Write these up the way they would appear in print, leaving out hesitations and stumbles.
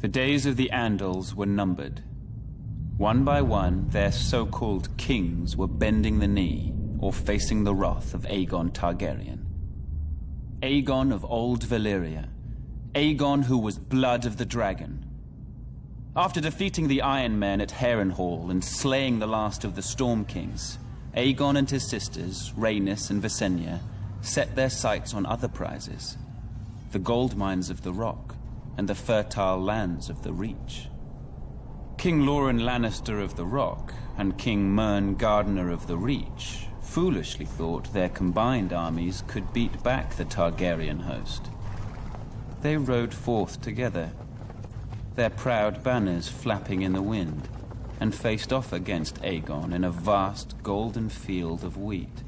The days of the Andals were numbered. One by one, their so-called kings were bending the knee or facing the wrath of Aegon Targaryen. Aegon of old Valyria. Aegon who was blood of the dragon. After defeating the Iron Men at Harrenhal and slaying the last of the Storm Kings, Aegon and his sisters, Rhaenys and Visenya, set their sights on other prizes. The gold mines of the Rock and the fertile lands of the Reach. King Loren Lannister of the Rock and King Mern Gardener of the Reach foolishly thought their combined armies could beat back the Targaryen host. They rode forth together, their proud banners flapping in the wind, and faced off against Aegon in a vast golden field of wheat.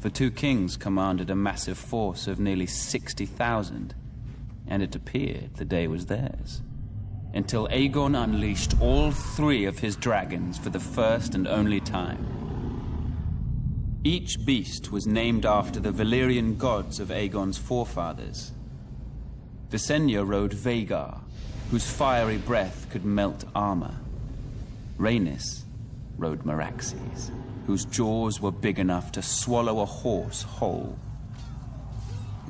The two kings commanded a massive force of nearly 60,000, and it appeared the day was theirs, until Aegon unleashed all three of his dragons for the first and only time. Each beast was named after the Valyrian gods of Aegon's forefathers. Visenya rode Vhagar, whose fiery breath could melt armor. Rhaenys rode Meraxes, whose jaws were big enough to swallow a horse whole.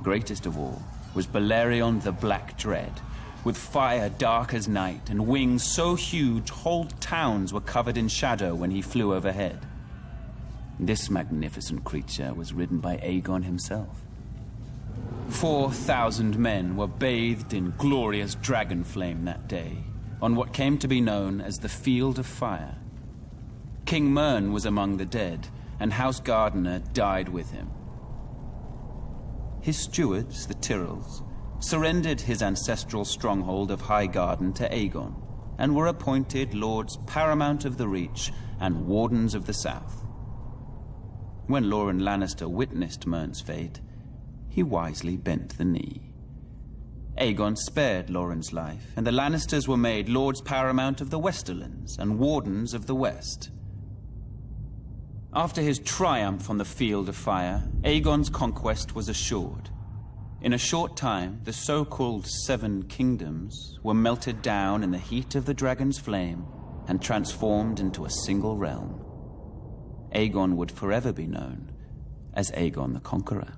Greatest of all was Balerion the Black Dread, with fire dark as night and wings so huge whole towns were covered in shadow when he flew overhead. This magnificent creature was ridden by Aegon himself. 4,000 men were bathed in glorious dragon flame that day, on what came to be known as the Field of Fire. King Mern was among the dead, and House Gardener died with him. His stewards, the Tyrells, surrendered his ancestral stronghold of Highgarden to Aegon, and were appointed Lords Paramount of the Reach and Wardens of the South. When Loren Lannister witnessed Mern's fate, he wisely bent the knee. Aegon spared Loren's life, and the Lannisters were made Lords Paramount of the Westerlands and Wardens of the West. After his triumph on the Field of Fire, Aegon's conquest was assured. In a short time, the so-called Seven Kingdoms were melted down in the heat of the dragon's flame and transformed into a single realm. Aegon would forever be known as Aegon the Conqueror.